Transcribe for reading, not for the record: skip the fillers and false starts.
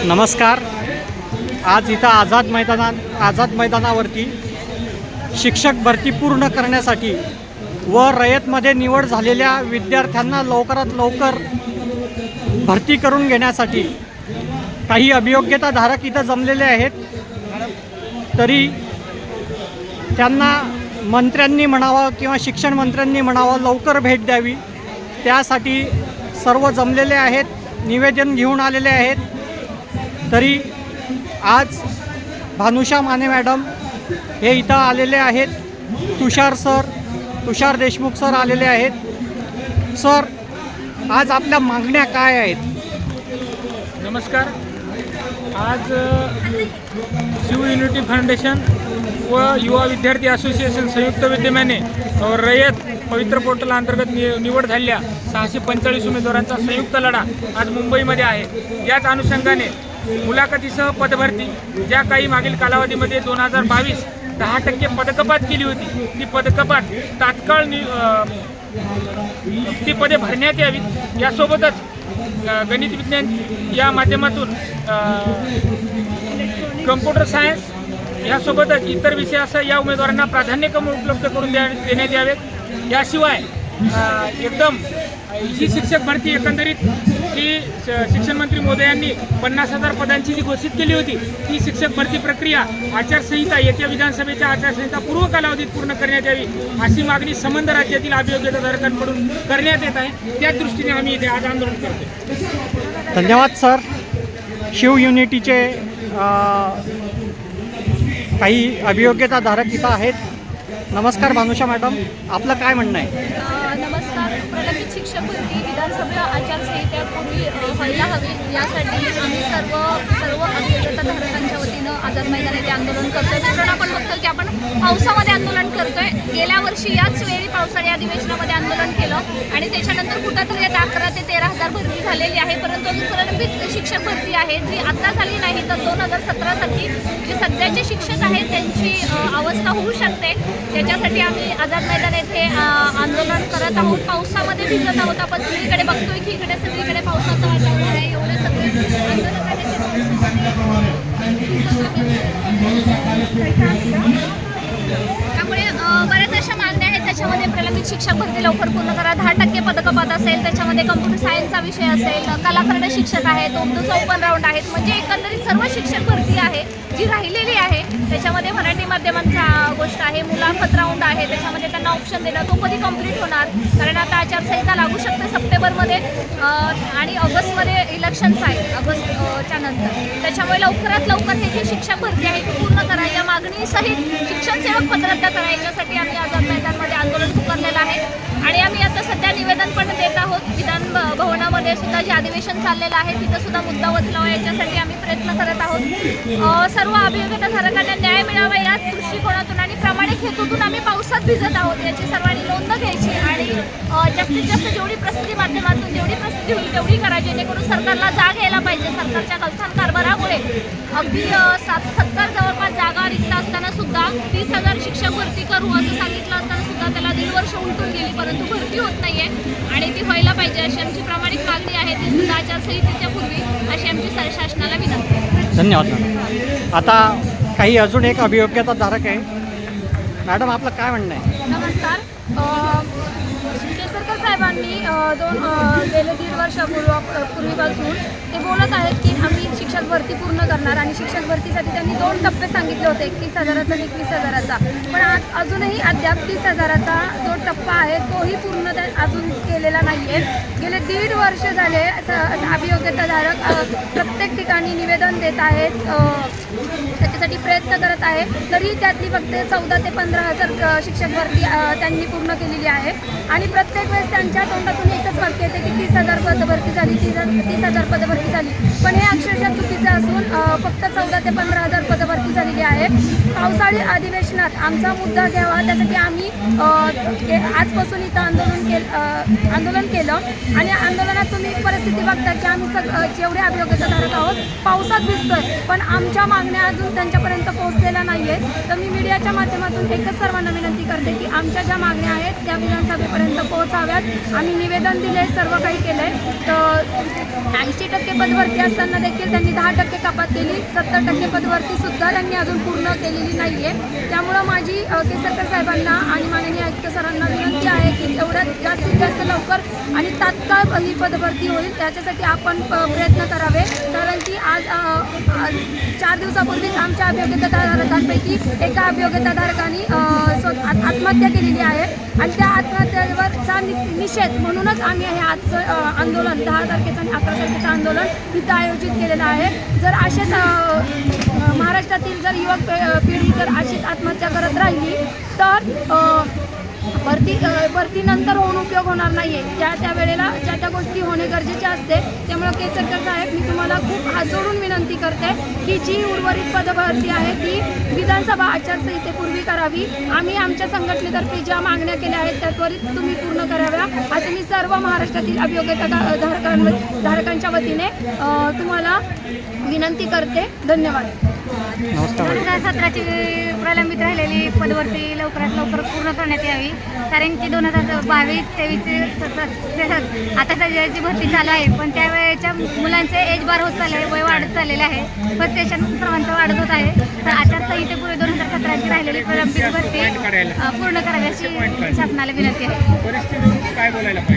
नमस्कार. आज इथं आझाद मैदानावरती शिक्षक भरती पूर्ण करण्यासाठी व रयतमध्ये निवड झालेल्या विद्यार्थ्यांना लवकरात लवकर भरती करून घेण्यासाठी काही अभियोग्यताधारक इथं जमलेले आहेत. तरी त्यांना मंत्र्यांनी म्हणावं किंवा शिक्षण मंत्र्यांनी म्हणावं लवकर भेट द्यावी, त्यासाठी सर्व जमलेले आहेत, निवेदन घेऊन आलेले आहेत. तरी आज भानुषा माने मॅडम हे इथं आलेले आहेत. तुषार देशमुख सर आलेले आहेत. सर, आज आपल्या मागण्या काय आहेत? नमस्कार. आज शिव युनिटी फाउंडेशन व युवा विद्यार्थी असोसिएशन संयुक्त विद्यमाने रयत पवित्र पोर्टल अंतर्गत निवड झालेल्या 645 उमेदवारांचा संयुक्त लढा आज मुंबईमध्ये आहे. याच अनुषंगाने मुलाखतीसह पदभरती ज्या काही मागील कालावधीमध्ये 2022 10% पदकपात केली होती, ती पदकपात तात्काळ ती पदे भरण्यात यावीत. यासोबतच गणित विज्ञान या माध्यमातून कम्प्युटर सायन्स यासोबतच इतर विषयासह या उमेदवारांना प्राधान्यक्रम उपलब्ध करून देण्यात यावेत. याशिवाय एकदम ही शिक्षक भरती एकंदरीत जी शिक्षण मंत्री मोदयांनी 50,000 पदांची जी घोषित केली होती, ती शिक्षक भरती प्रक्रिया आचारसंहिता येत्या विधानसभेच्या आचारसंहिता पूर्व कालावधीत पूर्ण करण्यात यावी, अशी मागणी संबंध राज्यातील अभियोग्यताधारकांकडून करण्यात येत आहे. त्या दृष्टीने आम्ही इथे आज आंदोलन करतो. धन्यवाद सर. शिव युनिटीचे काही अभियोग्यताधारक इथं आहेत. नमस्कार भानुषा मॅडम, आपलं काय म्हणणं आहे? नमस्कार. प्रलंबित शिक्षक भरती विधानसभा आचारसंहितेपूर्वी व्हायला हवी, यासाठी आम्ही सर्व अभियोग्यताधारकांच्या वतीनं आझाद मैदान येथे आंदोलन करतोय. कारण आपण बघतो की आपण पावसामध्ये आंदोलन करतोय. गेल्या वर्षी याच वेळी पावसाळी अधिवेशनामध्ये आंदोलन केलं आणि त्याच्यानंतर कुठंतरी 11,000 ते 13,000 भरती झालेली आहे. परंतु अजून प्रलंबित शिक्षक भरती आहे जी आता झाली नाही तर 2017 साली जे सध्याचे शिक्षक आहेत त्यांची अवस्था होऊ शकते. त्याच्यासाठी आम्ही आझाद मैदान येथे आंदोलन करत आहोत. पावसामध्ये भिजत आहोत. आपण सगळीकडे बघतोय की इकडे सगळीकडे पावसाचं वातावरण आहे. एवढे सगळे आंदोलक आहेत त्यामुळे बऱ्याच अशा मागण्या आहेत. त्याच्यामध्ये प्रलंबित शिक्षक भरती लवकर पूर्ण करा, 10% पदकपात असेल, त्याच्यामध्ये कम्प्युटर सायन्सचा विषय असेल, कलाखंड शिक्षक आहेत, उर्दूचा ओपन राऊंड आहेत, म्हणजे एकंदरीत सर्व शिक्षक भरती आहे जी राहिलेली आहे. त्याच्यामध्ये मराठी माध्यमांचा गोष्ट आहे, मुलाखत राऊंड आहे, त्याच्यामध्ये त्यांना ऑप्शन देणं, तो कधी कंप्लीट होणार? कारण आता आचारसंहिता लागू शकते सप्टेंबरमध्ये आणि ऑगस्टमध्ये इलेक्शन्स आहेत ऑगस्टच्या नंतर. त्याच्यामुळे लवकरात लवकर हे जी शिक्षक भरती आहे ती पूर्ण करा. या मागणीसहित शिक्षण सेवक पद रद्द करा, याच्यासाठी आम्ही आझाद मैदानमध्ये आंदोलन पुकारलेलं आहे. आणि आम्ही आता सध्या निवेदन पण देत आहोत. विधान भवनामध्ये सुद्धा जे अधिवेशन चाललेलं आहे तिथं सुद्धा मुद्दा उचलावा, याच्यासाठी आम्ही प्रयत्न करत आहोत. सर्व अभियोग्यताधारकांना न्याय मिळावा याच दृष्टिकोनातून आणि प्रामाणिक हेतूतून आम्ही पावसात भिजत आहोत, याची सर्वांनी नोंद घ्यायची आणि जास्तीत जास्त जेवढी प्रसिद्धी माध्यमातून जेवढी प्रसिद्धी होईल तेवढी करा, जेणेकरून सरकारला जाग यायला पाहिजे. सरकारच्या गलथान कारभारामुळे अगदी 70 जवळपास जागा रिक्त असताना सुद्धा 30,000 शिक्षक भरती करू असं सांगितलं असताना सुद्धा त्याला 1.5 वर्ष उलटून गेली, परंतु भरती होत नाहीये आणि ती व्हायला पाहिजे अशी आमची प्रामाणिक मागणी आहे. ती सुद्धा आचारसंहितेच्या पूर्वी अशी आमची शासनाला विनंती आहे. धन्यवाद मॅडम. आता काही अजून एक अभियोग्यताधारक आहे. मॅडम, आपलं काय म्हणणं आहे? नमस्कार. केसरकर साहेबांनी गेले 1.5 वर्षापूर्वीपासून ते बोलत आहेत की आम्ही शिक्षक भरती पूर्ण करणार आणि शिक्षक भरतीसाठी त्यांनी 2 टप्पे सांगितले होते, 31,000चा आणि 21,000चा. पण अजूनही अद्याप 30,000चा जो टप्पा आहे तोही पूर्ण अजून केलेला नाही आहे. गेले 1.5 वर्ष झाले अभियोग्यताधारक प्रत्येक ठिकाणी निवेदन देत आहेत, त्याच्यासाठी प्रयत्न करत आहे. तरी त्यातली फक्त 14,000 ते 15,000 शिक्षक भरती त्यांनी पूर्ण केलेली आहे आणि प्रत्येक वेळेस त्यांच्या तोंडातून एकच वाक्य येते की 30,000 पदभरती झाली, 30,000 पदभरती झाली. पण हे अक्षरशः चुकीचं असून फक्त 14,000 ते 15,000 पदभरती झालेली आहे. पावसाळी अधिवेशनात आमचा मुद्दा घ्यावा, त्यासाठी आम्ही आजपासून इथं आंदोलन केलं आणि आंदोलनात तुम्ही परिस्थिती बघता की आम्ही जेवढे अभियोग्यताधारक आहोत पावसात भिजतोय, पण आमच्या मागण्या अजून त्यांच्यापर्यंत पोहोचलेल्या नाही आहेत. तर मी मीडियाच्या माध्यमातून एकच सर्वांना विनंती करते की आमच्या ज्या मागण्या आहेत त्या विधानसभेपर्यंत पोहोचाव्यात. आम्ही निवेदन दिले, सर्व काही केलं आहे. तर 80% पदभरती असताना देखील त्यांनी 10% कपात केली, 70% पदभरती सुद्धा त्यांनी अजून पूर्ण केलेली नाही आहे. त्यामुळं माझी केसरकर साहेबांना आणि माननीय आयुक्त सरांना विनंती आहे की एवढ्यात जास्तीत जास्त लवकर आणि तात्काळ ही पदभरती होईल त्याच्यासाठी आपण प्रयत्न करावे. कारण की आज 4 दिवसापूर्वीच आमच्या अभियोग्यताधारकांपैकी एका अभियोग्यताधारकांनी आत्महत्या केलेली आहे आणि त्या आत्महत्येवरचा निषेध म्हणूनच आम्ही हे आजचं आंदोलन 10 तारखेचं आणि 11 तारखेचं आंदोलन इथं आयोजित केलेलं आहे. जर असेच महाराष्ट्रातील जर युवक पिढी जर अशीच आत्महत्या करत राहिली तर भरतीनंतर होऊन उपयोग होणार नाही आहे. त्या वेळेला त्या गोष्टी होणे गरजेचे असते. त्यामुळं केसरकर साहेब, मी तुम्हाला खूप हात जोडून विनंती करते की जी उर्वरित पदभरती आहे ती विधानसभा आचारसंहितेपूर्वी करावी. आम्ही आमच्या संघटनेतर्फे ज्या मागण्या केल्या आहेत त्या त्वरित तुम्ही पूर्ण कराव्या असं मी सर्व महाराष्ट्रातील अभियोग्यता धारकांच्या वतीने तुम्हाला विनंती करते. धन्यवाद. नमस्कार. 2017ची प्रलंबित राहिलेली पदभरती लवकरात लवकर पूर्ण करण्यात यावी. कारण की 2022-23 आता सध्याची भरती चालू आहे, पण त्यावेळेच्या मुलांचे एज बार होत चालले आहे, वय वाढत चाललेलं आहे, फ्रस्ट्रेशन सर्वांचं वाढत होत आहे. तर आचारसंहितेपूर्वी 2017ची राहिलेली प्रलंबित भरती पूर्ण करावी अशी शासनाला विनंती आहे. परिस्थिती काय बोलायला